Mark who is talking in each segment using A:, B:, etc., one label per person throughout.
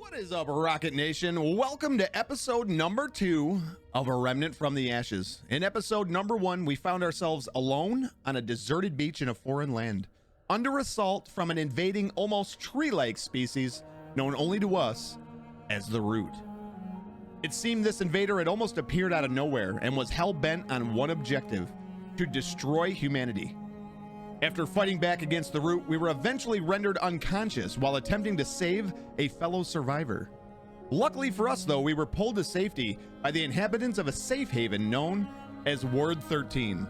A: What is up, Rocket Nation? Welcome to episode number 2 of A Remnant from the Ashes. In episode number 1, we found ourselves alone on a deserted beach in a foreign land, under assault from an invading, almost tree-like species known only to us as the Root. It seemed this invader had almost appeared out of nowhere and was hell-bent on one objective: to destroy humanity. After fighting back against the Root, we were eventually rendered unconscious while attempting to save a fellow survivor. Luckily for us, though, we were pulled to safety by the inhabitants of a safe haven known as Ward 13.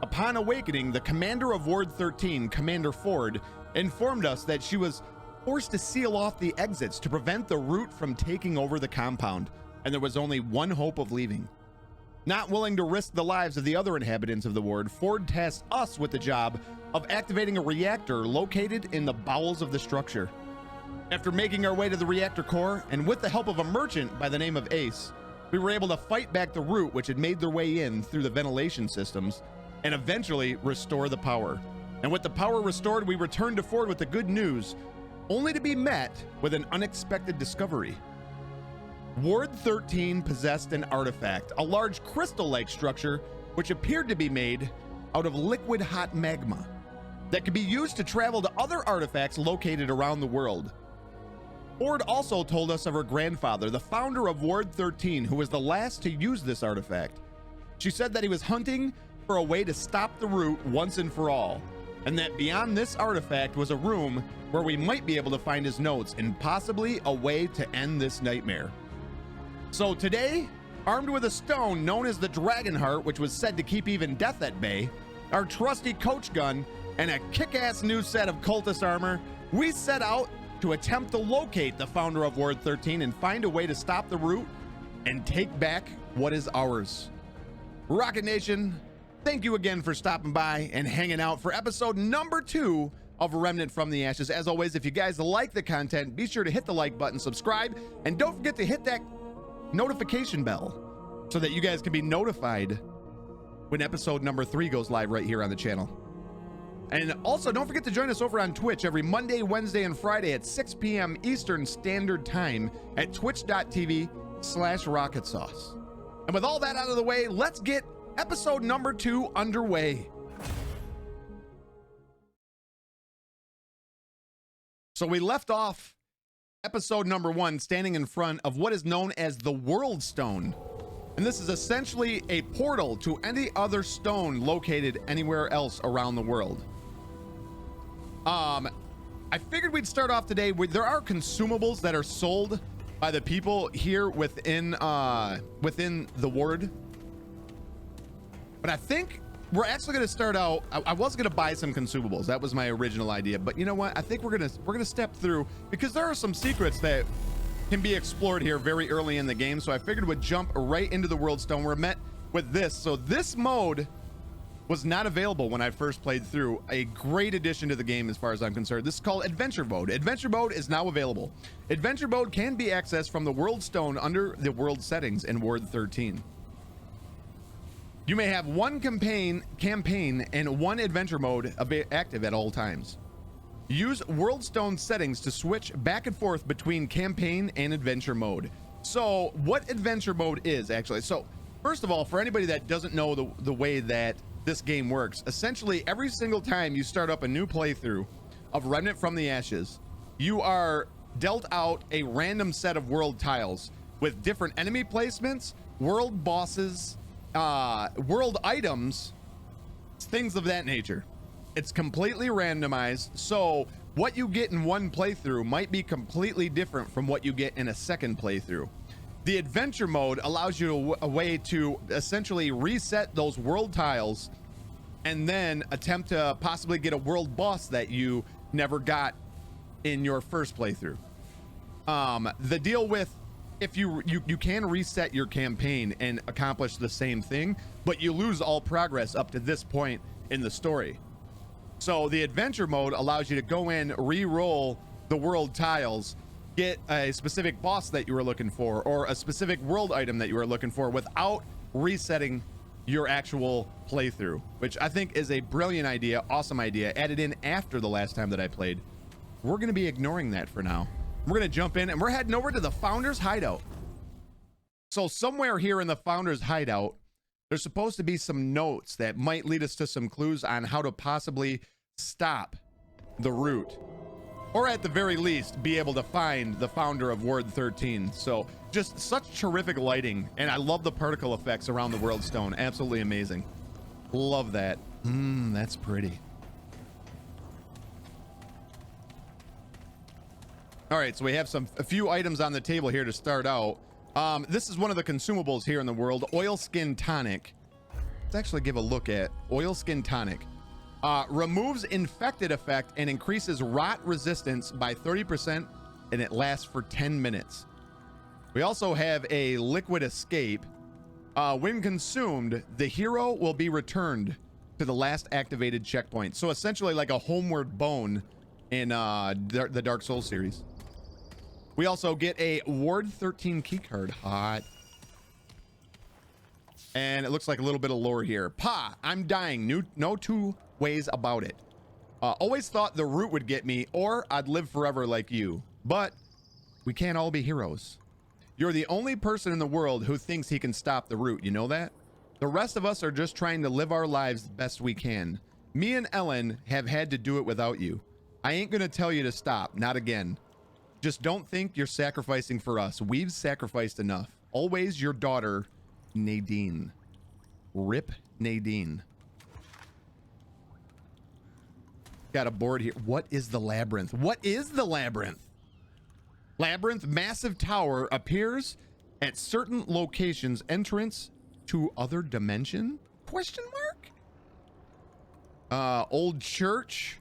A: Upon awakening, the commander of Ward 13, Commander Ford, informed us that she was forced to seal off the exits to prevent the Root from taking over the compound, and there was only one hope of leaving. Not willing to risk the lives of the other inhabitants of the ward, Ford tasked us with the job of activating a reactor located in the bowels of the structure. After making our way to the reactor core, and with the help of a merchant by the name of Ace, we were able to fight back the Root, which had made their way in through the ventilation systems, and eventually restore the power. And with the power restored, we returned to Ford with the good news, only to be met with an unexpected discovery. Ward 13 possessed an artifact, a large crystal-like structure which appeared to be made out of liquid hot magma that could be used to travel to other artifacts located around the world. Ford also told us of her grandfather, the founder of Ward 13, who was the last to use this artifact. She said that he was hunting for a way to stop the Root once and for all, and that beyond this artifact was a room where we might be able to find his notes and possibly a way to end this nightmare. So today, armed with a stone known as the Dragon Heart, which was said to keep even death at bay, our trusty coach gun, and a kick-ass new set of cultist armor, we set out to attempt to locate the founder of Ward 13 and find a way to stop the Root and take back what is ours. Rocket Nation, thank you again for stopping by and hanging out for episode number 2 of Remnant from the Ashes. As always, if you guys like the content, be sure to hit the like button, subscribe, and don't forget to hit that notification bell so that you guys can be notified when episode number 3 goes live right here on the channel. And also, don't forget to join us over on Twitch every Monday, Wednesday, and Friday at 6 p.m. Eastern Standard Time at twitch.tv/rocketsauce. And with all that out of the way, let's get episode number 2 underway. So we left off episode number 1 standing in front of what is known as the World Stone. And this is essentially a portal to any other stone located anywhere else around the world. I figured we'd start off today with, there are consumables that are sold by the people here within the ward. But I think we're actually going to start out. I was going to buy some consumables. That was my original idea. But you know what? I think we're going to step through, because there are some secrets that can be explored here very early in the game. So I figured we'd jump right into the World Stone. We're met with this. So this mode was not available when I first played through. A great addition to the game as far as I'm concerned. This is called Adventure Mode. Adventure Mode is now available. Adventure Mode can be accessed from the World Stone under the world settings in Ward 13. You may have one campaign and one adventure mode active at all times. Use World Stone settings to switch back and forth between campaign and adventure mode. So what adventure mode is actually, so first of all, for anybody that doesn't know the way that this game works, essentially every single time you start up a new playthrough of Remnant from the Ashes, you are dealt out a random set of world tiles with different enemy placements, world bosses, world items, things of that nature. It's completely randomized, so what you get in one playthrough might be completely different from what you get in a second playthrough. The adventure mode allows you a way to essentially reset those world tiles and then attempt to possibly get a world boss that you never got in your first playthrough. The deal with, if you can reset your campaign and accomplish the same thing, but you lose all progress up to this point in the story. So the adventure mode allows you to go in, re-roll the world tiles, get a specific boss that you were looking for or a specific world item that you were looking for without resetting your actual playthrough, which I think is a brilliant idea, awesome idea, added in after the last time that I played. We're going to be ignoring that for now. We're going to jump in and we're heading over to the Founders Hideout. So somewhere here in the Founders Hideout, there's supposed to be some notes that might lead us to some clues on how to possibly stop the root. Or at the very least, be able to find the founder of Ward 13. So just such terrific lighting. And I love the particle effects around the world stone. Absolutely amazing. Love that. That's pretty. All right, so we have a few items on the table here to start out. This is one of the consumables here in the world, Oil Skin Tonic. Let's actually give a look at Oil Skin Tonic. Removes infected effect and increases rot resistance by 30%, and it lasts for 10 minutes. We also have a liquid escape. When consumed, the hero will be returned to the last activated checkpoint. So essentially like a homeward bone in the Dark Souls series. We also get a Ward 13 keycard. Hot. And it looks like a little bit of lore here. Pa, I'm dying. No two ways about it. Always thought the root would get me, or I'd live forever like you. But we can't all be heroes. You're the only person in the world who thinks he can stop the root. You know that? The rest of us are just trying to live our lives the best we can. Me and Ellen have had to do it without you. I ain't gonna tell you to stop. Not again. Just don't think you're sacrificing for us. We've sacrificed enough. Always your daughter, Nadine. Rip Nadine. Got a board here. What is the labyrinth? What is the labyrinth? Labyrinth massive tower appears at certain locations. Entrance to other dimension? Question mark? Old church.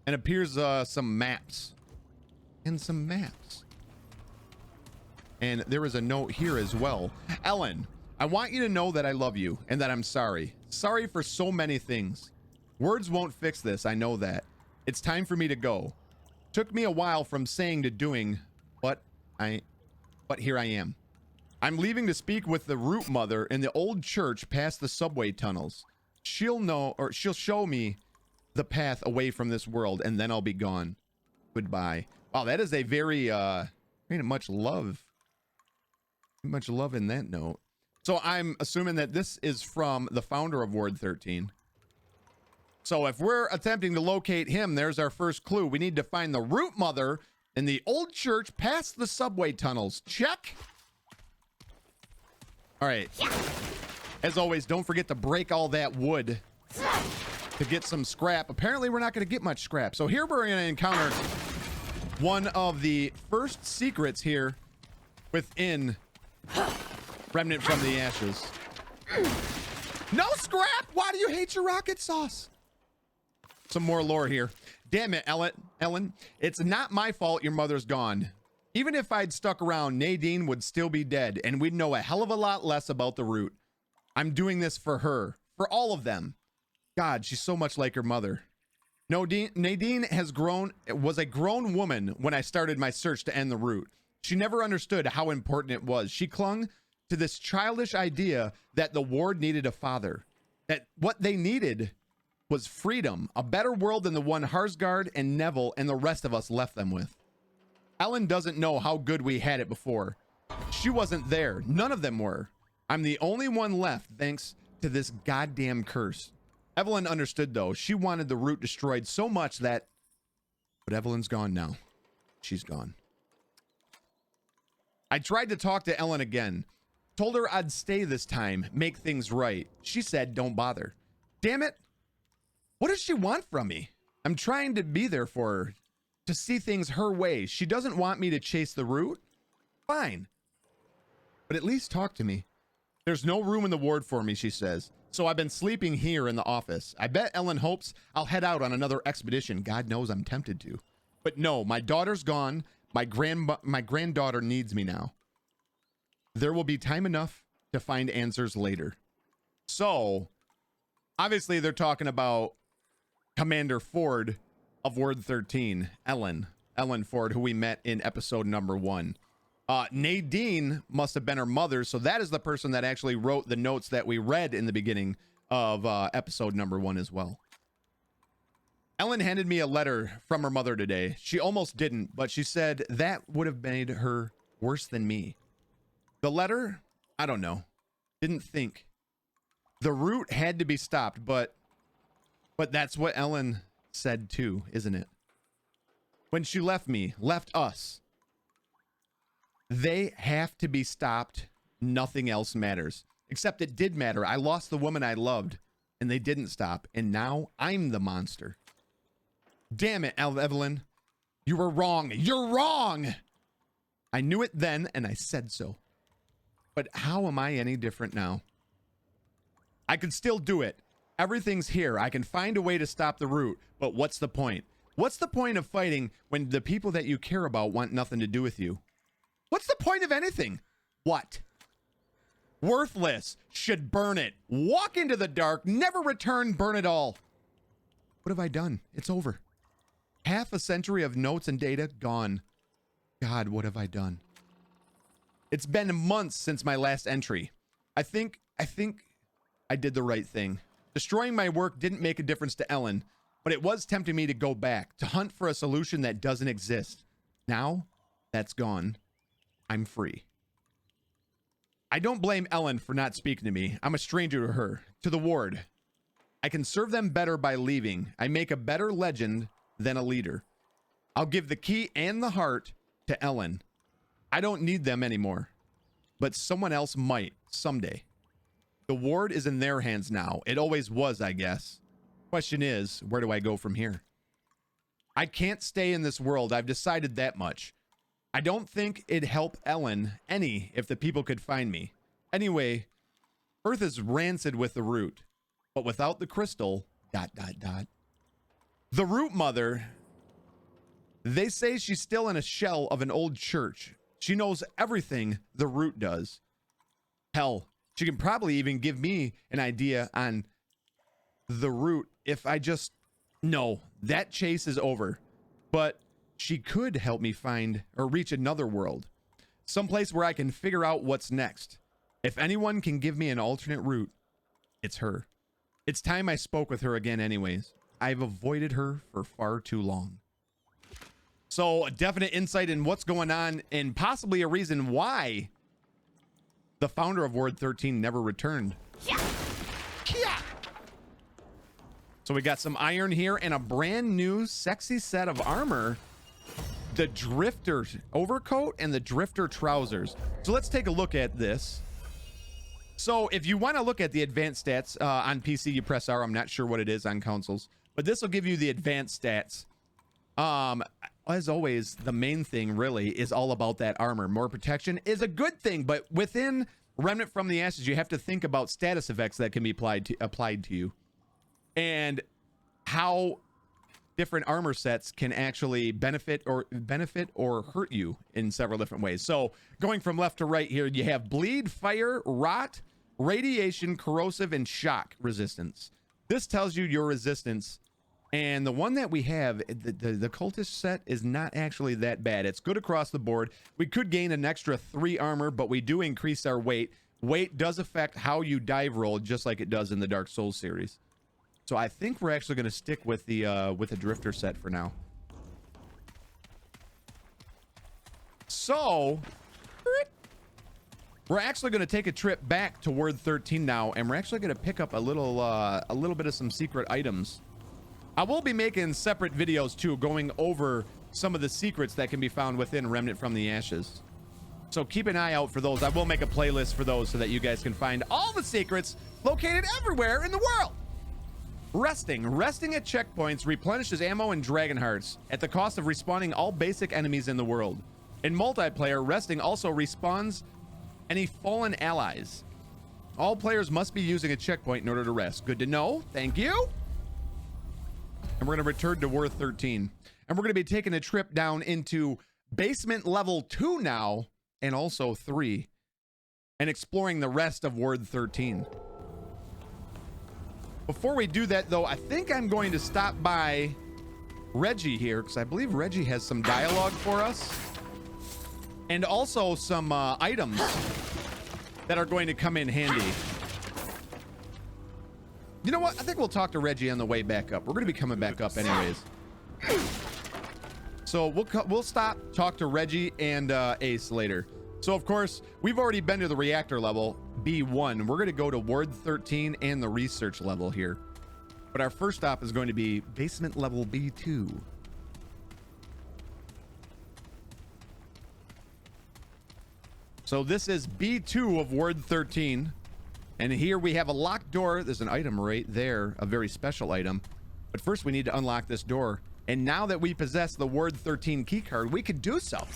A: And appears some maps. And some maps. And there is a note here as well. Ellen, I want you to know that I love you and that I'm sorry. Sorry for so many things. Words won't fix this, I know that. It's time for me to go. Took me a while from saying to doing, but here I am. I'm leaving to speak with the root mother in the old church past the subway tunnels. She'll show me the path away from this world, and then I'll be gone. Goodbye. Wow, that is a very much love in that note. So I'm assuming that this is from the founder of Ward 13. So if we're attempting to locate him, there's our first clue. We need to find the root mother in the old church past the subway tunnels. Check. All right. As always, don't forget to break all that wood to get some scrap. Apparently, we're not going to get much scrap. So here we're going to encounter one of the first secrets here within Remnant from the Ashes. No scrap! Why do you hate your rocket sauce? Some more lore here. Damn it, Ellen. It's not my fault your mother's gone. Even if I'd stuck around, Nadine would still be dead, and we'd know a hell of a lot less about the root. I'm doing this for her. For all of them. God, she's so much like her mother. Nadine was a grown woman when I started my search to end the root. She never understood how important it was. She clung to this childish idea that the ward needed a father. That what they needed was freedom, a better world than the one Harsgard and Neville and the rest of us left them with. Ellen doesn't know how good we had it before. She wasn't there. None of them were. I'm the only one left thanks to this goddamn curse. Evelyn understood though. She wanted the root destroyed so much that... But Evelyn's gone now. She's gone. I tried to talk to Ellen again. Told her I'd stay this time, make things right. She said don't bother. Damn it. What does she want from me? I'm trying to be there for her. To see things her way. She doesn't want me to chase the root? Fine. But at least talk to me. There's no room in the ward for me, she says. So I've been sleeping here in the office. I bet Ellen hopes I'll head out on another expedition. God knows I'm tempted to. But no, my daughter's gone. My granddaughter needs me now. There will be time enough to find answers later. So, obviously they're talking about Commander Ford of Ward 13, Ellen Ford, who we met in episode number 1. Nadine must have been her mother, so that is the person that actually wrote the notes that we read in the beginning of episode number 1 as well. Ellen handed me a letter from her mother today. She almost didn't, but she said that would have made her worse than me. The letter, I don't know. Didn't think. The root had to be stopped, but that's what Ellen said too, isn't it? When she left us, they have to be stopped. Nothing else matters. Except it did matter. I lost the woman I loved, and they didn't stop, and now I'm the monster. Damn it, Evelyn. You were wrong. You're wrong! I knew it then, and I said so. But how am I any different now? I can still do it. Everything's here. I can find a way to stop the root, but what's the point? What's the point of fighting when the people that you care about want nothing to do with you? What's the point of anything? What? Worthless. Should burn it. Walk into the dark. Never return. Burn it all. What have I done? It's over. Half a century of notes and data gone. God, what have I done? It's been months since my last entry. I think I did the right thing. Destroying my work didn't make a difference to Ellen, but it was tempting me to go back, to hunt for a solution that doesn't exist. Now, that's gone. I'm free. I don't blame Ellen for not speaking to me. I'm a stranger to her, to the ward. I can serve them better by leaving. I make a better legend than a leader. I'll give the key and the heart to Ellen. I don't need them anymore, but someone else might someday. The ward is in their hands now. It always was, I guess. Question is, where do I go from here? I can't stay in this world. I've decided that much. I don't think it'd help Ellen any if the people could find me. Anyway, Earth is rancid with the root, but without the crystal, ... The root mother, they say she's still in a shell of an old church. She knows everything the root does. Hell, she can probably even give me an idea on the root if I just... No, that chase is over. But she could help me find or reach another world. Someplace where I can figure out what's next. If anyone can give me an alternate route, it's her. It's time I spoke with her again anyways. I've avoided her for far too long. So a definite insight in what's going on and possibly a reason why the founder of Ward 13 never returned. Yeah. Yeah. So we got some iron here and a brand new sexy set of armor. The Drifter overcoat and the Drifter trousers. So let's take a look at this. So if you want to look at the advanced stats on PC, you press R. I'm not sure what it is on consoles, but this will give you the advanced stats. As always, the main thing really is all about that armor. More protection is a good thing, but within Remnant from the Ashes, you have to think about status effects that can be applied to you, and how different armor sets can actually benefit or hurt you in several different ways. So going from left to right here, you have bleed, fire, rot, radiation, corrosive, and shock resistance. This tells you your resistance. And the one that we have, the cultist set, is not actually that bad. It's good across the board. We could gain an extra 3 armor, but we do increase our weight. Weight does affect how you dive roll, just like it does in the Dark Souls series. So I think we're actually going to stick with the Drifter set for now. So we're actually going to take a trip back to Ward 13 now, and we're actually going to pick up a little bit of some secret items. I will be making separate videos too, going over some of the secrets that can be found within Remnant from the Ashes. So keep an eye out for those. I will make a playlist for those so that you guys can find all the secrets located everywhere in the world. Resting at checkpoints replenishes ammo and dragon hearts at the cost of respawning all basic enemies in the world. In multiplayer, resting also respawns any fallen allies. All players must be using a checkpoint in order to rest. Good to know. Thank you. And we're going to return to Ward 13. And we're going to be taking a trip down into basement level 2 now, and also 3, and exploring the rest of Ward 13. Before we do that, though, I think I'm going to stop by Reggie here, because I believe Reggie has some dialogue for us. And also some items that are going to come in handy. You know what? I think we'll talk to Reggie on the way back up. We're going to be coming back up anyways. So we'll stop, talk to Reggie and Ace later. So of course, we've already been to the reactor level, B1. We're going to go to Ward 13 and the research level here. But our first stop is going to be basement level B2. So this is B2 of Ward 13. And here we have a locked door. There's an item right there, a very special item. But first we need to unlock this door. And now that we possess the Ward 13 key card, we could do so.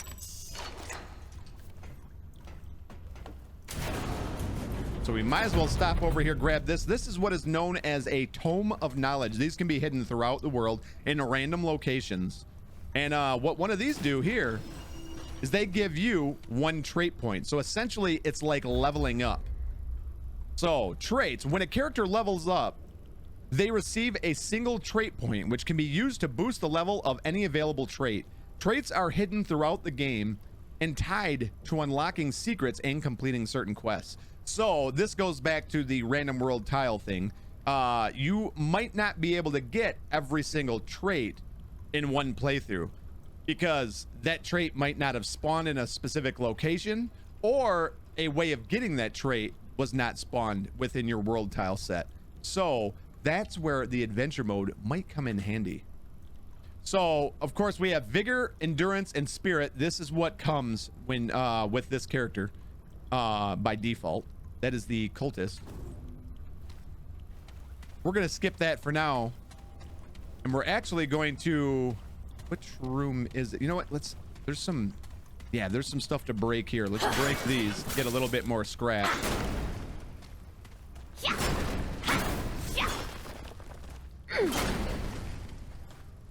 A: So we might as well stop over here, grab this. This is what is known as a Tome of Knowledge. These can be hidden throughout the world in random locations. And what one of these do here is they give you 1 trait point. So essentially it's like leveling up. So traits, when a character levels up, they receive a single trait point, which can be used to boost the level of any available trait. Traits are hidden throughout the game and tied to unlocking secrets and completing certain quests. So this goes back to the random world tile thing. You might not be able to get every single trait in one playthrough because that trait might not have spawned in a specific location, or a way of getting that trait was not spawned within your world tile set. So that's where the adventure mode might come in handy. So of course we have vigor, endurance, and spirit. This is what comes when with this character by default. That is the cultist. We're gonna skip that for now, and we're actually going to, which room is it? You know what, there's some stuff to break here. Let's break these, get a little bit more scrap.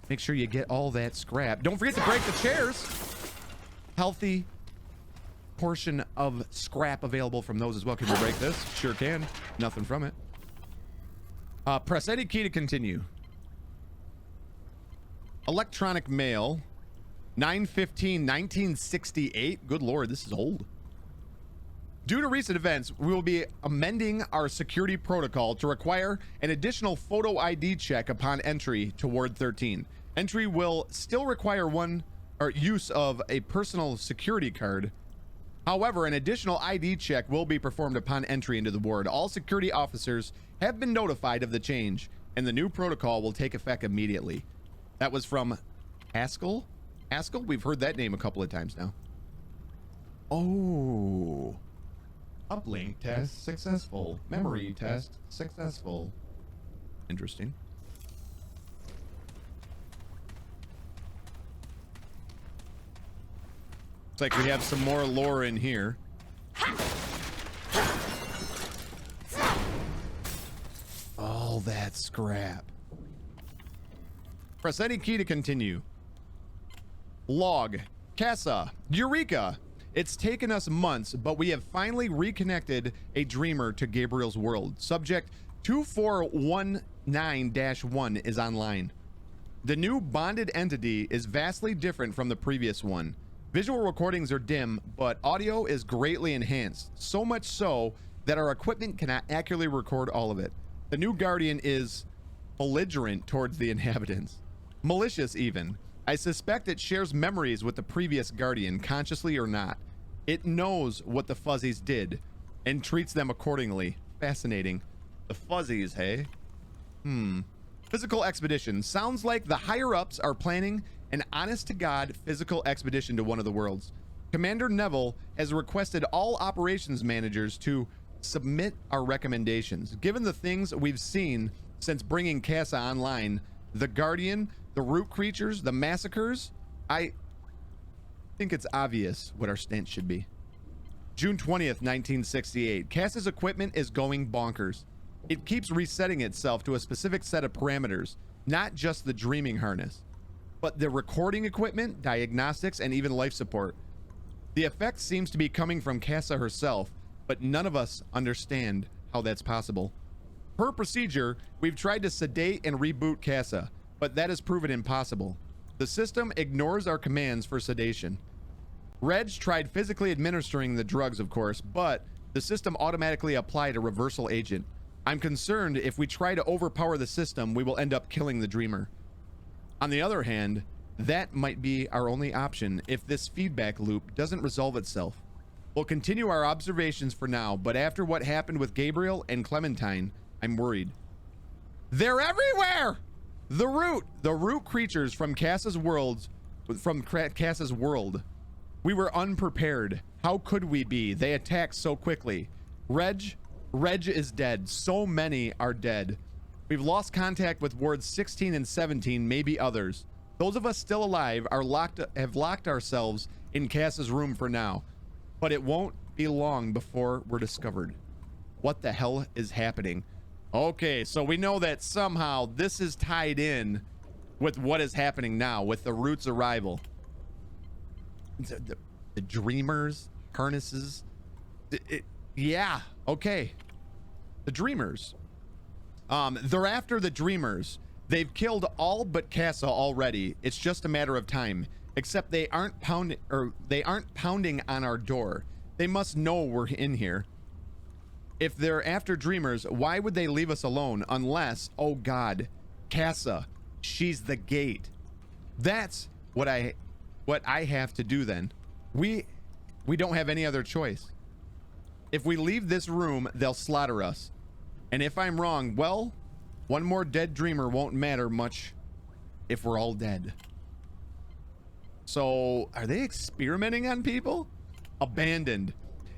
A: Make sure you get all that scrap. Don't forget to break the chairs. Healthy portion of scrap available from those as well. Can we break this? Sure can. Nothing from it. Press any key to continue. Electronic mail. 9/15/1968. Good lord, this is old. Due to recent events, we will be amending our security protocol to require an additional photo ID check upon entry to Ward 13. Entry will still require use of a personal security card. However, an additional ID check will be performed upon entry into the ward. All security officers have been notified of the change, and the new protocol will take effect immediately. That was from Haskell. Haskell? We've heard that name a couple of times now. Oh. Uplink test successful. Memory test successful. Interesting. Looks like we have some more lore in here. All that scrap. Press any key to continue. Log. Casa. Eureka. It's taken us months, but we have finally reconnected a dreamer to Gabriel's world. Subject 2419-1 is online. The new bonded entity is vastly different from the previous one. Visual recordings are dim, but audio is greatly enhanced, so much so that our equipment cannot accurately record all of it. The new guardian is belligerent towards the inhabitants. Malicious even. I suspect it shares memories with the previous guardian, consciously or not. It knows what the fuzzies did and treats them accordingly. Fascinating. The fuzzies, hey? Physical expedition. Sounds like the higher-ups are planning an honest-to-God physical expedition to one of the worlds. Commander Neville has requested all operations managers to submit our recommendations. Given the things we've seen since bringing Casa online, the Guardian, the root creatures, the massacres, I think it's obvious what our stance should be. June 20th, 1968. Casa's equipment is going bonkers. It keeps resetting itself to a specific set of parameters, not just the dreaming harness, but the recording equipment, diagnostics, and even life support. The effect seems to be coming from Casa herself, but none of us understand how that's possible. Per procedure, we've tried to sedate and reboot Casa, but that has proven impossible. The system ignores our commands for sedation. Reg tried physically administering the drugs, of course, but the system automatically applied a reversal agent. I'm concerned if we try to overpower the system, we will end up killing the dreamer. On the other hand, that might be our only option if this feedback loop doesn't resolve itself. We'll continue our observations for now, but after what happened with Gabriel and Clementine, I'm worried. They're everywhere! The root creatures from Cass's world. We were unprepared. How could we be? They attacked so quickly. Reg is dead. So many are dead. We've lost contact with wards 16 and 17, maybe others. Those of us still alive have locked ourselves in Cass's room for now, but it won't be long before we're discovered. What the hell is happening? Okay, so we know that somehow this is tied in with what is happening now with the root's arrival. The dreamers, harnesses. Yeah, okay. The dreamers. They're after the dreamers. They've killed all but Cassa already. It's just a matter of time. Except they aren't pounding on our door. They must know we're in here. If they're after dreamers, why would they leave us alone unless, oh God, Cassa, she's the gate. That's what I have to do then. We don't have any other choice. If we leave this room, they'll slaughter us. And if I'm wrong, well, one more dead dreamer won't matter much if we're all dead. So, are they experimenting on people? Abandoned.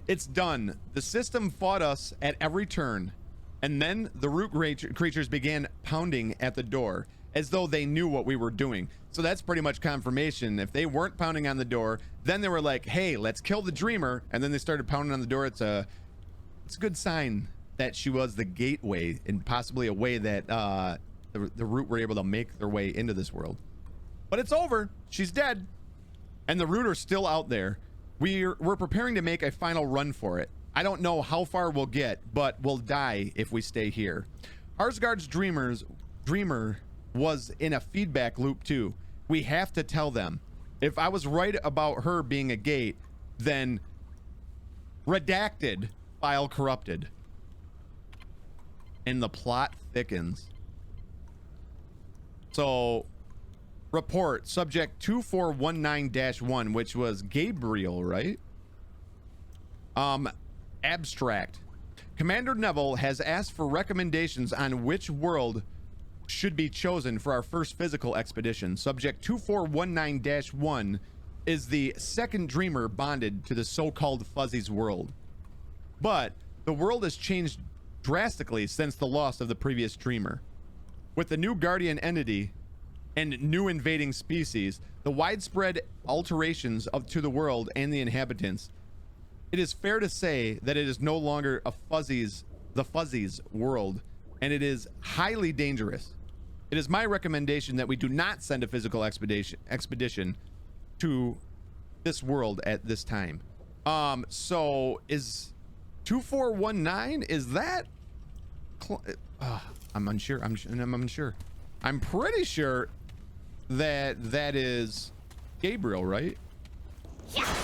A: It's done. The system fought us at every turn. And then the root creatures began pounding at the door as though they knew what we were doing. So that's pretty much confirmation. If they weren't pounding on the door, then they were like, hey, let's kill the dreamer. And then they started pounding on the door. It's a good sign that she was the gateway and possibly a way that the root were able to make their way into this world. But it's over. She's dead. And the root are still out there. We're preparing to make a final run for it. I don't know how far we'll get, but we'll die if we stay here. Arsgard's dreamer was in a feedback loop too. We have to tell them. If I was right about her being a gate, then redacted, file corrupted. And the plot thickens. So, report subject 2419-1, which was Gabriel, right? Abstract. Commander Neville has asked for recommendations on which world should be chosen for our first physical expedition. Subject 2419-1 is the second dreamer bonded to the so-called Fuzzy's world. But the world has changed drastically since the loss of the previous dreamer. With the new guardian entity and new invading species, the widespread alterations to the world and the inhabitants, it is fair to say that it is no longer the Fuzzy's world, and it is highly dangerous. It is my recommendation that we do not send a physical expedition to this world at this time. So is 2419, is that I'm unsure. I'm unsure. I'm pretty sure that is Gabriel, right? Yeah.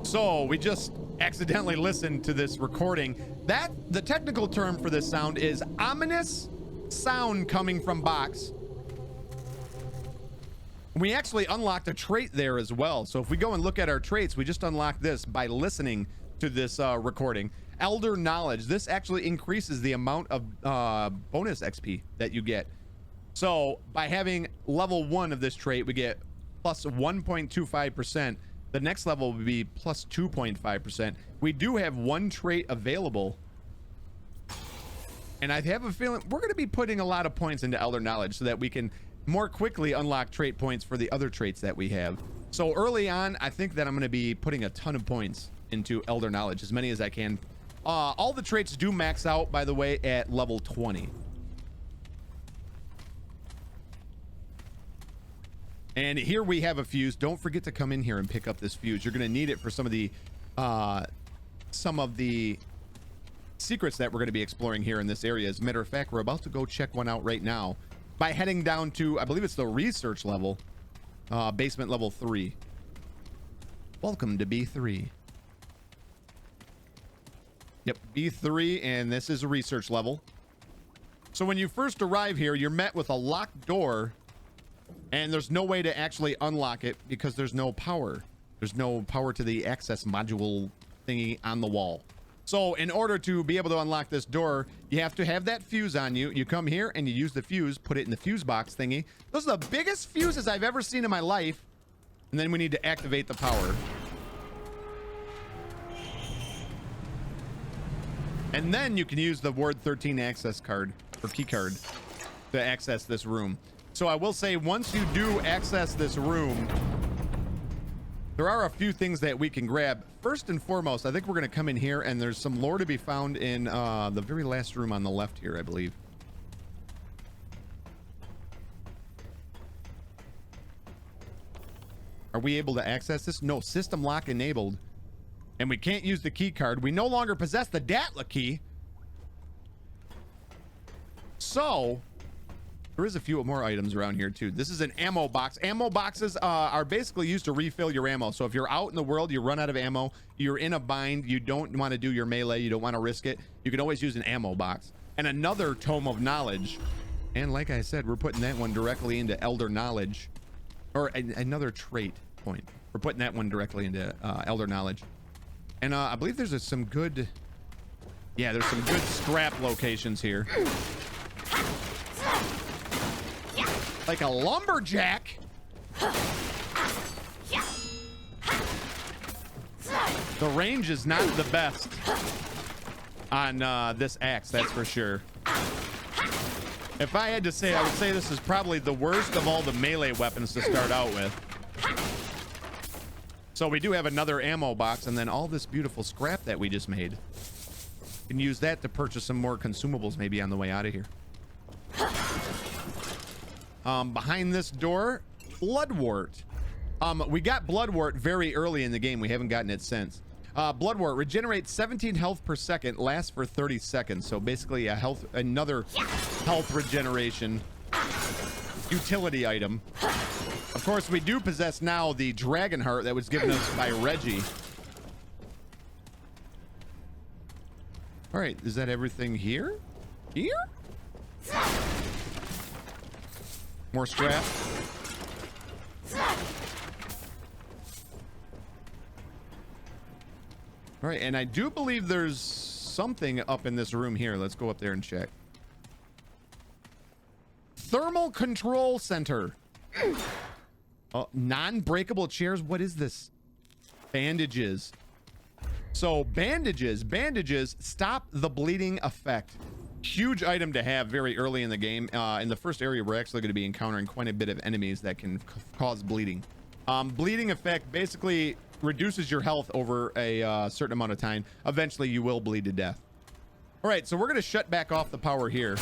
A: So we just accidentally listened to this recording. The technical term for this sound is ominous sound coming from box. We actually unlocked a trait there as well. So if we go and look at our traits, we just unlocked this by listening to this recording. Elder Knowledge. This actually increases the amount of bonus XP that you get. So by having level 1 of this trait, we get plus 1.25%. The next level would be plus 2.5%. We do have one trait available. And I have a feeling we're going to be putting a lot of points into Elder Knowledge so that we can more quickly unlock trait points for the other traits that we have. So early on, I think that I'm going to be putting a ton of points into Elder Knowledge, as many as I can. All the traits do max out, by the way, at level 20. And here we have a fuse. Don't forget to come in here and pick up this fuse. You're going to need it for some of the secrets that we're going to be exploring here in this area. As a matter of fact, we're about to go check one out right now by heading down to, I believe it's the research level, Basement level 3. Welcome to B3. Yep, B3, and this is a research level. So when you first arrive here, you're met with a locked door, and there's no way to actually unlock it because there's no power. There's no power to the access module thingy on the wall. So in order to be able to unlock this door, you have to have that fuse on you. You come here and you use the fuse, put it in the fuse box thingy. Those are the biggest fuses I've ever seen in my life. And then we need to activate the power. And then you can use the Ward 13 access card or key card to access this room. So I will say, once you do access this room, there are a few things that we can grab. First and foremost, I think we're going to come in here, and there's some lore to be found in the very last room on the left here, I believe. Are we able to access this? No, system lock enabled. And we can't use the key card. We no longer possess the Datla key. So there is a few more items around here too. This is an ammo box. Ammo boxes are basically used to refill your ammo. So if you're out in the world, you run out of ammo, you're in a bind, you don't want to do your melee, you don't want to risk it, you can always use an ammo box. And another Tome of Knowledge. And like I said, we're putting that one directly into Elder Knowledge. Or another trait point. We're putting that one directly into Elder Knowledge. And I believe there's some good... Yeah, there's some good scrap locations here. Like a lumberjack. The range is not the best on this axe, that's for sure. If I had to say, I would say this is probably the worst of all the melee weapons to start out with. So we do have another ammo box, and then all this beautiful scrap that we just made. You can use that to purchase some more consumables maybe on the way out of here. Behind this door, Bloodwort. We got Bloodwort very early in the game. We haven't gotten it since. Bloodwort regenerates 17 health per second, lasts for 30 seconds. So basically another health regeneration utility item. Of course, we do possess now the Dragon Heart that was given us by Reggie. All right, is that everything here? Here? More scrap. All right, and I do believe there's something up in this room here. Let's go up there and check. Thermal Control Center. Non-breakable chairs. What is this? Bandages. So bandages stop the bleeding effect. Huge item to have very early in the game. In the first area, we're actually going to be encountering quite a bit of enemies that can cause bleeding. Bleeding effect basically reduces your health over a certain amount of time. Eventually, you will bleed to death. All right, so we're going to shut back off the power here.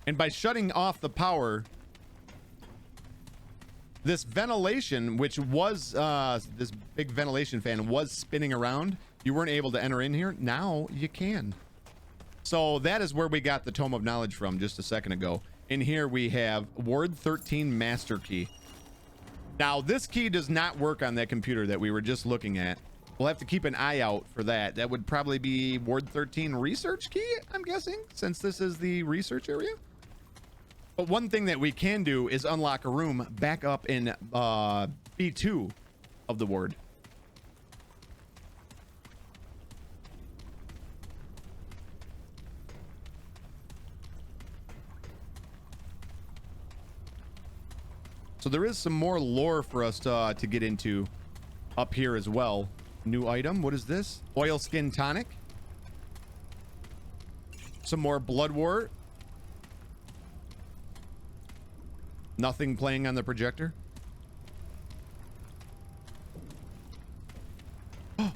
A: And by shutting off the power, this ventilation, which was this big ventilation fan, was spinning around. You weren't able to enter in here. Now you can. So that is where we got the Tome of Knowledge from just a second ago. In here we have Ward 13 Master Key. Now this key does not work on that computer that we were just looking at. We'll have to keep an eye out for that. That would probably be Ward 13 Research Key, I'm guessing, since this is the research area. But one thing that we can do is unlock a room back up in B2 of the ward. So there is some more lore for us to get into up here as well. New item. What is this? Oil Skin Tonic. Some more Bloodwort. Nothing playing on the projector. Oh,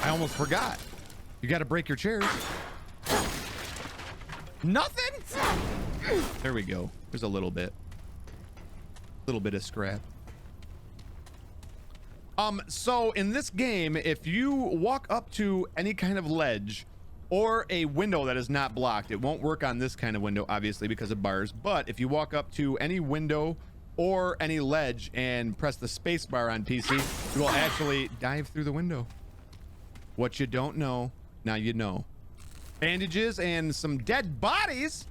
A: I almost forgot. You got to break your chairs. Nothing? There we go. There's a little bit. Little bit of scrap. So in this game, if you walk up to any kind of ledge or a window that is not blocked, it won't work on this kind of window, obviously, because of bars. But if you walk up to any window or any ledge and press the space bar on PC, you will actually dive through the window. What you don't know, now you know. Bandages and some dead bodies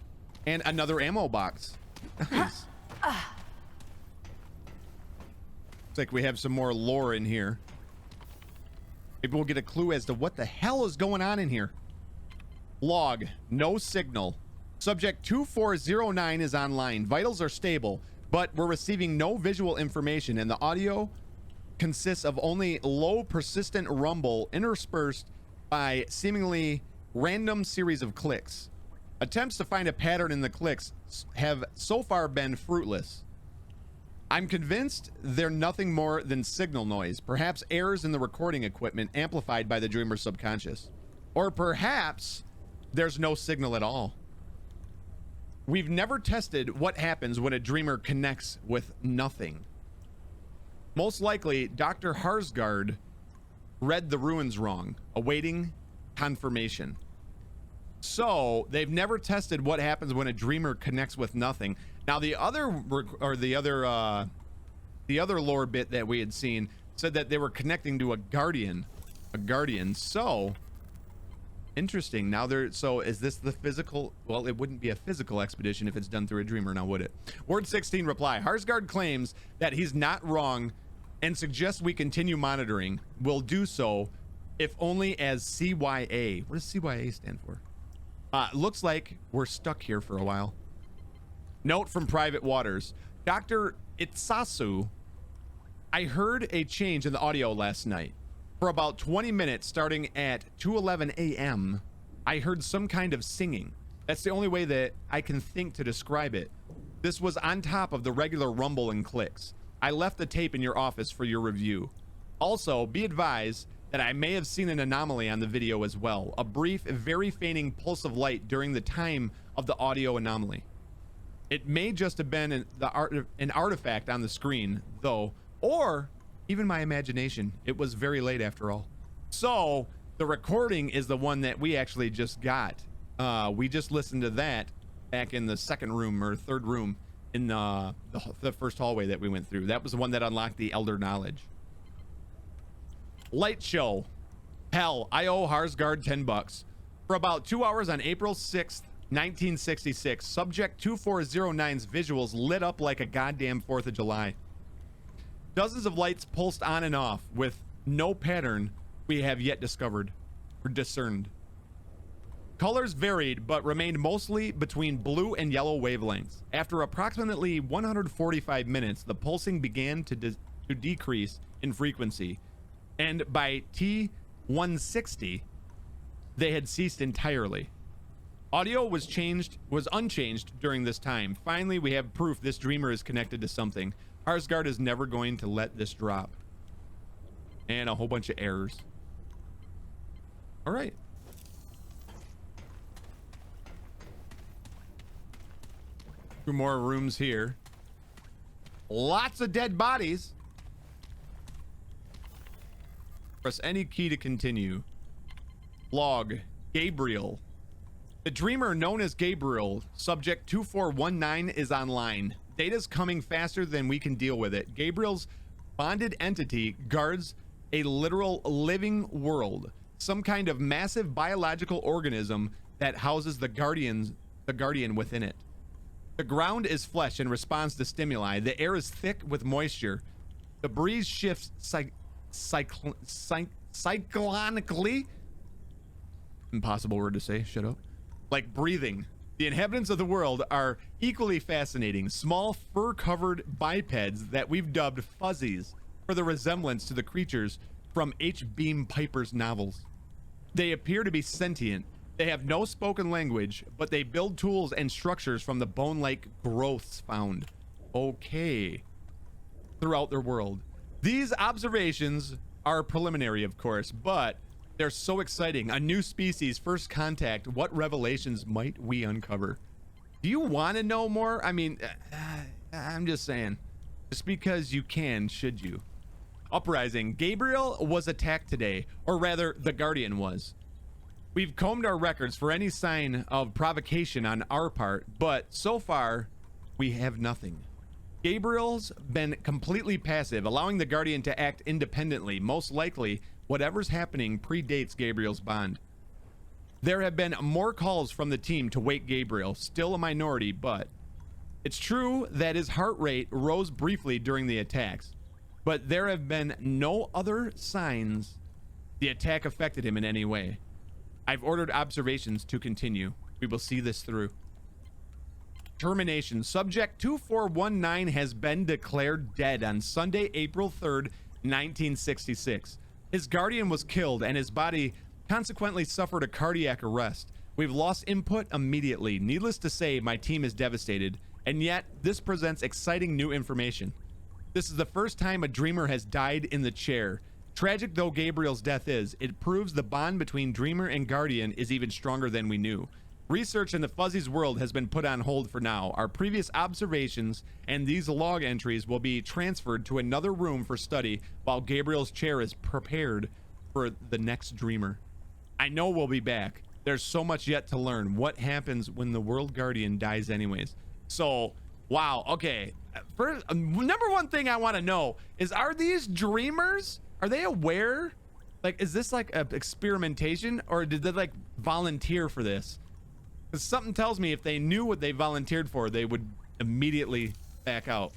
A: and another ammo box. Nice. Looks like we have some more lore in here. Maybe we'll get a clue as to what the hell is going on in here. Log, no signal. Subject 2409 is online. Vitals are stable, but we're receiving no visual information, and the audio consists of only low persistent rumble interspersed by seemingly random series of clicks. Attempts to find a pattern in the clicks have so far been fruitless. I'm convinced they're nothing more than signal noise, perhaps errors in the recording equipment amplified by the dreamer's subconscious. Or perhaps there's no signal at all. We've never tested what happens when a dreamer connects with nothing. Most likely, Dr. Harsgard read the ruins wrong, awaiting confirmation. So they've never tested what happens when a dreamer connects with nothing. Now the other lore bit that we had seen said that they were connecting to a guardian. So interesting. Now so is this the physical? Well, it wouldn't be a physical expedition if it's done through a dreamer, now would it? Word 16 reply. Harsgard claims that he's not wrong and suggests we continue monitoring. We'll do so if only as CYA. What does CYA stand for? Looks like we're stuck here for a while. Note from private waters. Dr. Itsasu, I heard a change in the audio last night. For about 20 minutes, starting at 2:11 a.m., I heard some kind of singing. That's the only way that I can think to describe it. This was on top of the regular rumble and clicks. I left the tape in your office for your review. Also, be advised that I may have seen an anomaly on the video as well. A brief, very fainting pulse of light during the time of the audio anomaly. It may just have been an artifact on the screen, though, or even my imagination. It was very late after all. So the recording is the one that we actually just got. We just listened to that back in the second room or third room in the first hallway that we went through. That was the one that unlocked the Elder Knowledge. Light show. Hell, I owe Harsgard $10. For about 2 hours on April 6th, 1966, Subject 2409's visuals lit up like a goddamn 4th of July. Dozens of lights pulsed on and off with no pattern we have yet discovered or discerned. Colors varied but remained mostly between blue and yellow wavelengths. After approximately 145 minutes, the pulsing began to decrease in frequency, and by T160, they had ceased entirely. Audio was unchanged during this time. Finally, we have proof this dreamer is connected to something. Harsgard is never going to let this drop. And a whole bunch of errors. All right. Two more rooms here. Lots of dead bodies. Press any key to continue. Log. Gabriel. The dreamer known as Gabriel, subject 2419, is online. Data's coming faster than we can deal with it. Gabriel's bonded entity guards a literal living world, some kind of massive biological organism that houses the guardian within it. The ground is flesh and responds to stimuli. The air is thick with moisture. The breeze shifts cyclonically. Impossible word to say. Shut up. Like breathing. The inhabitants of the world are equally fascinating. Small fur-covered bipeds that we've dubbed fuzzies for the resemblance to the creatures from H. Beam Piper's novels. They appear to be sentient. They have no spoken language, but they build tools and structures from the bone-like growths found. Okay. Throughout their world. These observations are preliminary, of course, but they're so exciting. A new species, first contact. What revelations might we uncover? Do you want to know more? I mean, I'm just saying. Just because you can, should you? Uprising. Gabriel was attacked today, or rather, the Guardian was. We've combed our records for any sign of provocation on our part, but so far, we have nothing. Gabriel's been completely passive, allowing the Guardian to act independently. Most likely, whatever's happening predates Gabriel's bond. There have been more calls from the team to wake Gabriel, still a minority, but it's true that his heart rate rose briefly during the attacks, but there have been no other signs the attack affected him in any way. I've ordered observations to continue. We will see this through. Termination. Subject 2419 has been declared dead on Sunday, April 3rd, 1966. His guardian was killed and his body consequently suffered a cardiac arrest. We've lost input immediately. Needless to say, my team is devastated, and yet this presents exciting new information. This is the first time a dreamer has died in the chair. Tragic though Gabriel's death is, it proves the bond between dreamer and guardian is even stronger than we knew. Research in the Fuzzy's world has been put on hold for now. Our previous observations and these log entries will be transferred to another room for study while Gabriel's chair is prepared for the next dreamer. I know we'll be back. There's so much yet to learn. What happens when the world guardian dies anyways? So, wow, okay. First, number one thing I want to know is, are these dreamers, are they aware? Like, is this like an experimentation, or did they like volunteer for this? Because something tells me if they knew what they volunteered for, they would immediately back out.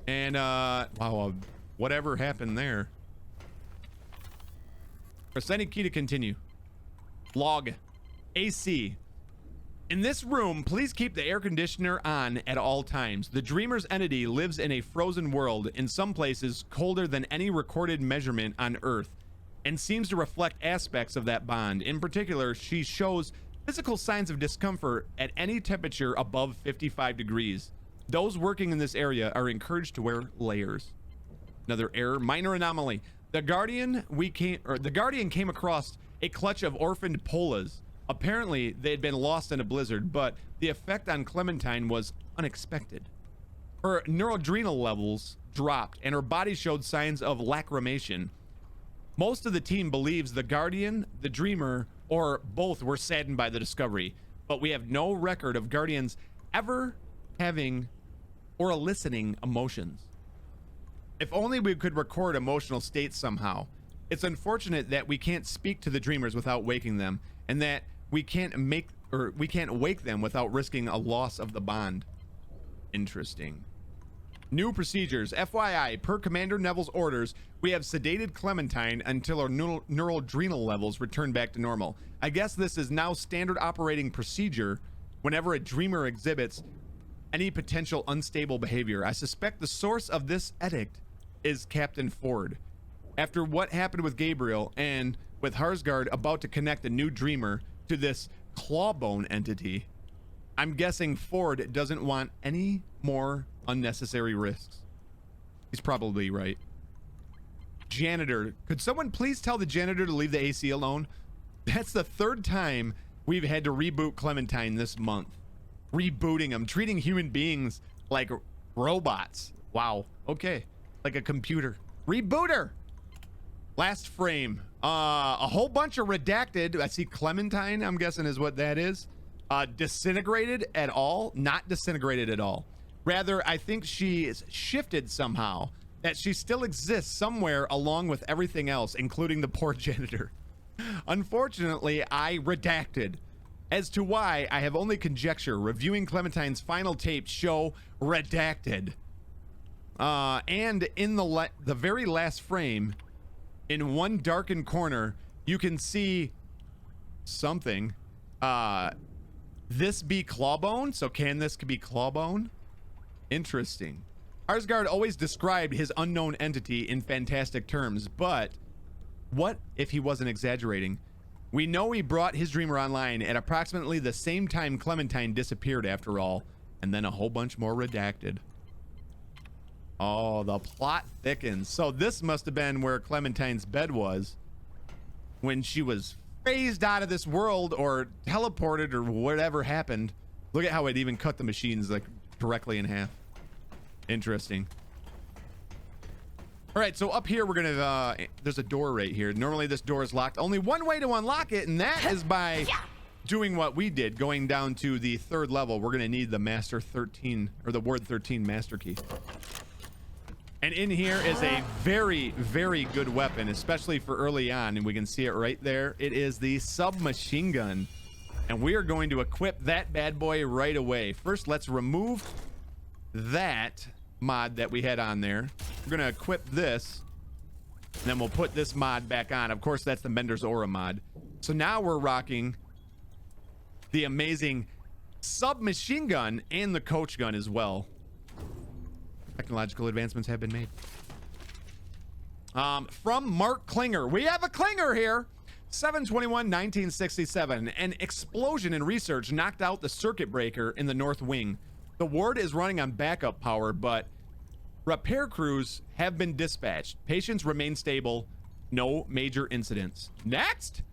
A: And, wow, whatever happened there. Press any key to continue. Log. AC. In this room, please keep the air conditioner on at all times. The dreamer's entity lives in a frozen world, in some places colder than any recorded measurement on Earth, and seems to reflect aspects of that bond. In particular, she shows physical signs of discomfort at any temperature above 55 degrees. Those working in this area are encouraged to wear layers. Another error, minor anomaly. The Guardian came across a clutch of orphaned Polas. Apparently, they had been lost in a blizzard, but the effect on Clementine was unexpected. Her neuroadrenal levels dropped, and her body showed signs of lacrimation. Most of the team believes the Guardian, the Dreamer, or both were saddened by the discovery, but we have no record of Guardians ever having or eliciting emotions. If only we could record emotional states somehow. It's unfortunate that we can't speak to the dreamers without waking them, and that we can't wake them without risking a loss of the bond. Interesting. New procedures. FYI, per Commander Neville's orders, we have sedated Clementine until our neuroadrenal levels return back to normal. I guess this is now standard operating procedure whenever a dreamer exhibits any potential unstable behavior. I suspect the source of this edict is Captain Ford. After what happened with Gabriel, and with Harsgard about to connect a new dreamer to this clawbone entity, I'm guessing Ford doesn't want any more unnecessary risks. He's probably right. Janitor. Could someone please tell the janitor to leave the AC alone? That's the third time we've had to reboot Clementine this month. Rebooting them, treating human beings like robots. Wow. Okay. Like a computer. Reboot her. Last frame. A whole bunch of redacted. I see Clementine, I'm guessing is what that is. Disintegrated at all? Not disintegrated at all. Rather, I think she is shifted somehow. That she still exists somewhere along with everything else, including the poor janitor. Unfortunately, I redacted. As to why, I have only conjecture. Reviewing Clementine's final tapes show redacted. And in the very last frame, in one darkened corner, you can see something. This be Clawbone? So can this be Clawbone? Interesting. Arsgard always described his unknown entity in fantastic terms, but what if he wasn't exaggerating? We know he brought his dreamer online at approximately the same time Clementine disappeared after all, and then a whole bunch more redacted. Oh, the plot thickens. So this must have been where Clementine's bed was when she was phased out of this world or teleported or whatever happened. Look at how it even cut the machines like directly in half. Interesting. All right, so up here we're gonna there's a door right here. Normally this door is locked. Only one way to unlock it, and that is by doing what we did, going down to the 3rd level, we're going to need the Master 13 or the Word 13 Master Key. And in here is a very, very good weapon, especially for early on. And we can see it right there. It is the Submachine Gun. And we are going to equip that bad boy right away. First, let's remove that mod that we had on there. We're going to equip this. And then we'll put this mod back on. Of course, that's the Mender's Aura mod. So now we're rocking the amazing Submachine Gun and the Coach Gun as well. Technological advancements have been made. From Mark Klinger. We have a Klinger here. 7/21/1967. An explosion in research knocked out the circuit breaker in the North Wing. The ward is running on backup power, but repair crews have been dispatched. Patients remain stable. No major incidents. Next!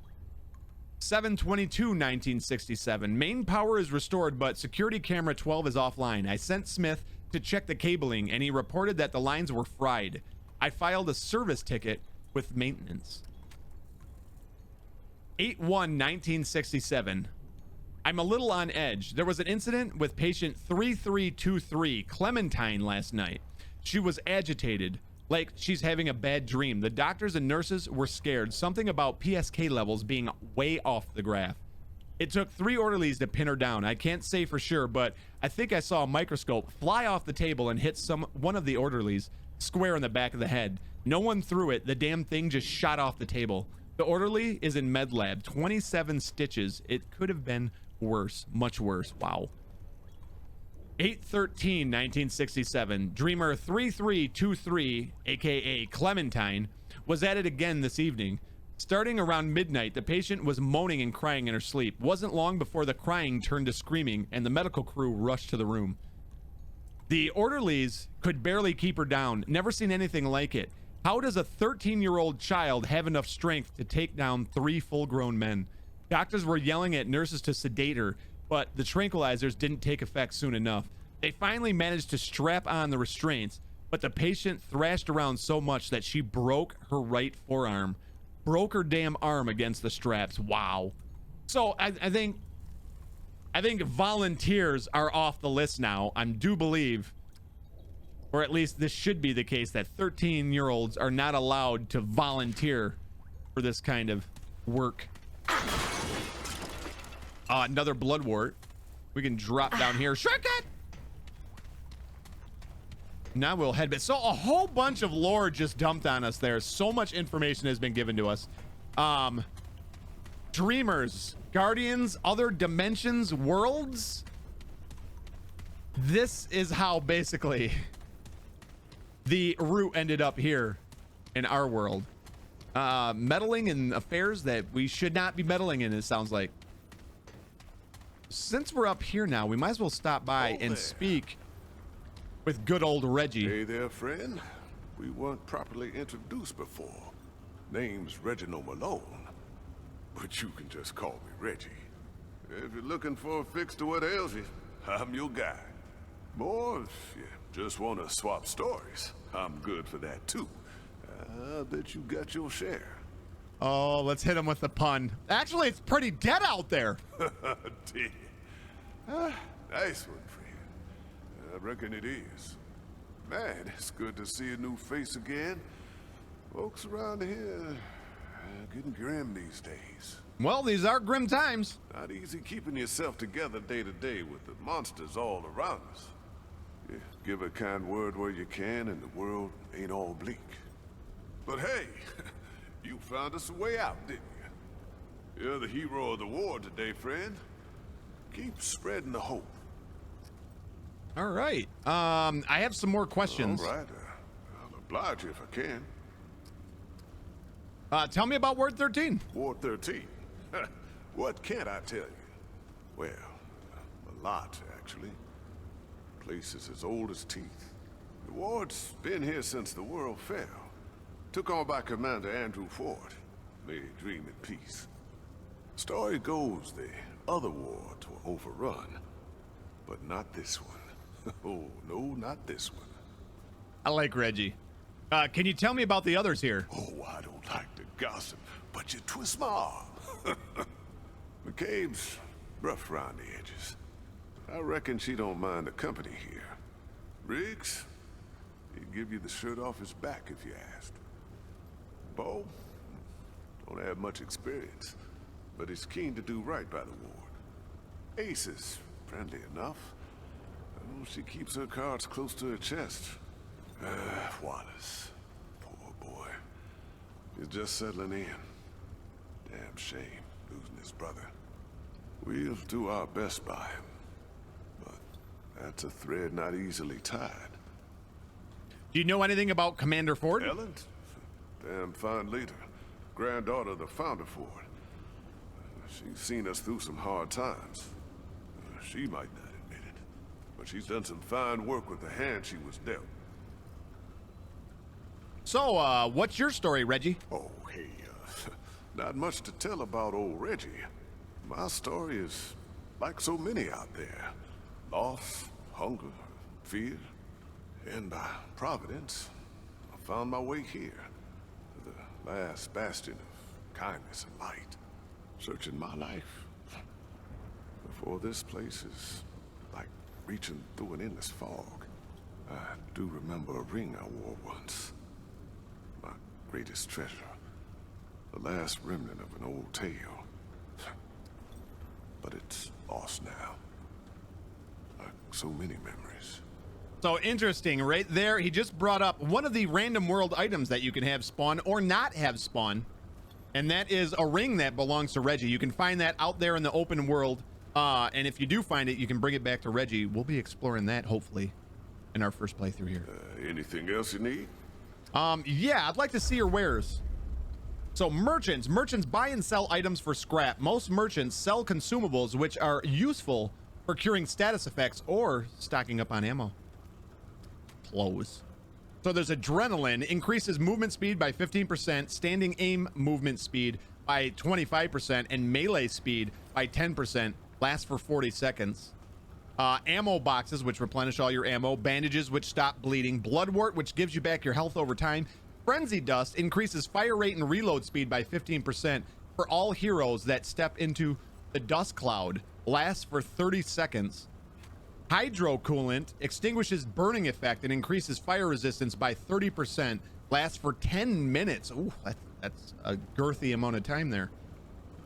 A: 7/22/1967. Main power is restored, but security camera 12 is offline. I sent Smith to check the cabling, and he reported that the lines were fried. I filed a service ticket with maintenance. 8/1/1967. I'm a little on edge. There was an incident with patient 3323 Clementine last night. She was agitated, like she's having a bad dream. The doctors and nurses were scared. Something about PSK levels being way off the graph. It took 3 orderlies to pin her down. I can't say for sure, but I think I saw a microscope fly off the table and hit one of the orderlies square in the back of the head. No one threw it. The damn thing just shot off the table. The orderly is in med lab. 27 stitches. It could have been worse. Much worse. Wow. 8/13/1967. Dreamer 3323, aka Clementine, was at it again this evening. Starting around midnight, the patient was moaning and crying in her sleep. Wasn't long before the crying turned to screaming, and the medical crew rushed to the room. The orderlies could barely keep her down. Never seen anything like it. How does a 13-year-old child have enough strength to take down 3 full-grown men? Doctors were yelling at nurses to sedate her, but the tranquilizers didn't take effect soon enough. They finally managed to strap on the restraints, but the patient thrashed around so much that she broke her right forearm. Broke her damn arm against the straps. Wow. So I think volunteers are off the list now. I do believe, or at least this should be the case, that 13-year-olds are not allowed to volunteer for this kind of work. Another blood wart. We can drop down here. Shortcut! Now we'll head back. So a whole bunch of lore just dumped on us there. So much information has been given to us. Dreamers, guardians, other dimensions, worlds. This is how basically the route ended up here in our world. Meddling in affairs that we should not be meddling in, it sounds like. Since we're up here now, we might as well stop by and speak with good old Reggie.
B: Hey there, friend. We weren't properly introduced before. Name's Reginald Malone, but you can just call me Reggie. If you're looking for a fix to what ails you, I'm your guy. Or if you just want to swap stories, I'm good for that too. I bet you got your share.
A: Oh, let's hit him with the pun. Actually, it's pretty dead out there.
B: Dead. Nice one, friend. I reckon it is. Man, it's good to see a new face again. Folks around here getting grim these days.
A: Well, these are grim times.
B: Not easy keeping yourself together day to day with the monsters all around us. Yeah, give a kind word where you can and the world ain't all bleak. But hey, you found us a way out, didn't you? You're the hero of the war today, friend. Keep spreading the hope.
A: All right. I have some more questions.
B: All right. I'll oblige you if I can.
A: Tell me about Ward 13.
B: Ward 13? What can't I tell you? Well, a lot, actually. Places as old as teeth. The ward's been here since the world fell. Took on by Commander Andrew Ford. May he dream in peace. Story goes the other wards were overrun. But not this one. Oh, no, not this one.
A: I like Reggie. Can you tell me about the others here?
B: Oh, I don't like to gossip, but you twist my arm. Cave's rough around the edges. I reckon she don't mind the company here. Riggs, he'd give you the shirt off his back if you asked. Bo, don't have much experience, but he's keen to do right by the ward. Ace is friendly enough. She keeps her cards close to her chest. Wallace, poor boy. He's just settling in. Damn shame, losing his brother. We'll do our best by him. But that's a thread not easily tied.
A: Do you know anything about Commander Ford?
B: Ellen? Damn fine leader. Granddaughter of the Founder Ford. She's seen us through some hard times. She might not admit it, but she's done some fine work with the hand she was dealt.
A: So, what's your story, Reggie?
B: Oh, hey, not much to tell about old Reggie. My story is like so many out there. Loss, hunger, fear, and by providence, I found my way here. To the last bastion of kindness and light. Searching my life. Before this place is like reaching through an endless fog. I do remember a ring I wore once. My greatest treasure. The last remnant of an old tale. But it's lost now. Like so many memories.
A: So interesting, right there. He just brought up one of the random world items that you can have spawn or not have spawn. And that is a ring that belongs to Reggie. You can find that out there in the open world. And if you do find it, you can bring it back to Reggie. We'll be exploring that, hopefully, in our first playthrough here.
B: Anything else you need?
A: Yeah, I'd like to see your wares. So merchants buy and sell items for scrap. Most merchants sell consumables which are useful for curing status effects or stocking up on ammo. Close. So there's adrenaline, increases movement speed by 15%, standing aim movement speed by 25%, and melee speed by 10%. Lasts for 40 seconds. Ammo boxes, which replenish all your ammo. Bandages, which stop bleeding. Bloodwort, which gives you back your health over time. Frenzy dust increases fire rate and reload speed by 15% for all heroes that step into the dust cloud. Lasts for 30 seconds. Hydro coolant extinguishes burning effect and increases fire resistance by 30%. Lasts for 10 minutes. Ooh, that's a girthy amount of time there.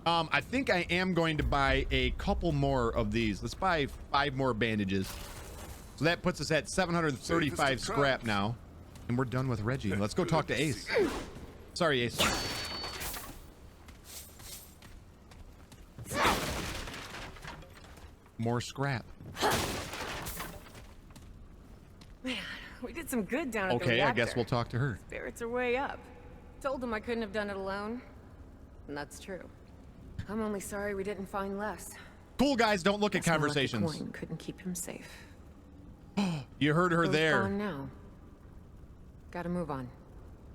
A: I think I am going to buy a couple more of these. Let's buy 5 more bandages. So that puts us at 735 scrap now. And we're done with Reggie. Let's go talk to Ace. Sorry, Ace. More scrap.
C: Man, we did some good down at the
A: Okay,
C: reactor.
A: I guess we'll talk to her.
C: Spirits are way up. Told them I couldn't have done it alone. And that's true. I'm only sorry we didn't find less.
A: Cool guys don't look at
C: Guess my lucky
A: conversations.
C: coin couldn't keep him safe.
A: You heard her
C: Both
A: there.
C: gone now. Gotta move on.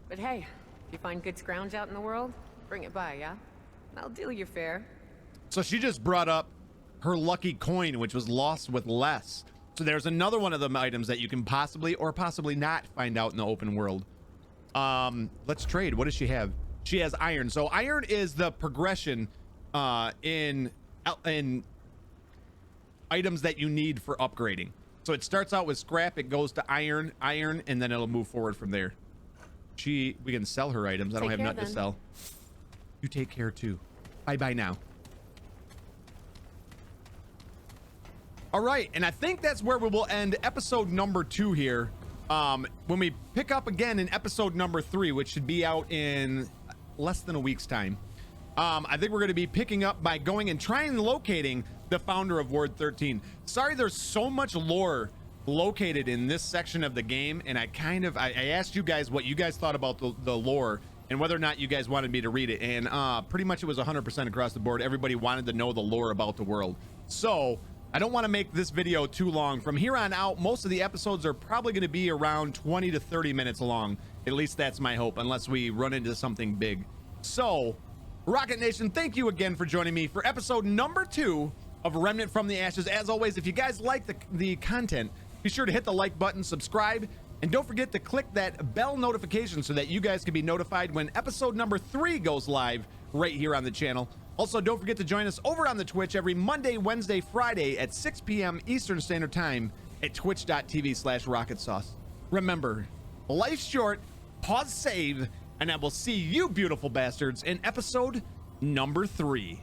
C: But hey, if you find good scrounge out in the world, bring it by, yeah? I'll deal your fare.
A: So she just brought up her lucky coin, which was lost with less. So there's another one of the items that you can possibly or possibly not find out in the open world. Let's trade. What does she have? She has iron. So iron is the progression in items that you need for upgrading. So it starts out with scrap, it goes to iron, and then it'll move forward from there. We can sell her items. I don't have nothing to sell. You take care too. Bye now. All right, and I think that's where we will end episode number 2 here. When we pick up again in episode number 3, which should be out in less than a week's time. I think we're going to be picking up by going and trying locating the founder of Ward 13. Sorry, there's so much lore located in this section of the game, and I asked you guys what you guys thought about the lore and whether or not you guys wanted me to read it, and pretty much it was 100% across the board. Everybody wanted to know the lore about the world. So I don't want to make this video too long. From here on out, most of the episodes are probably going to be around 20 to 30 minutes long. At least that's my hope, unless we run into something big. So Rocket Nation, thank you again for joining me for episode number 2 of Remnant from the Ashes. As always, if you guys like the content, be sure to hit the like button, subscribe, and don't forget to click that bell notification so that you guys can be notified when episode number 3 goes live right here on the channel. Also, don't forget to join us over on the Twitch every Monday, Wednesday, Friday at 6 p.m. Eastern Standard Time at twitch.tv/rocketsauce. Remember, life's short, pause, save, and I will see you beautiful bastards in episode number 3.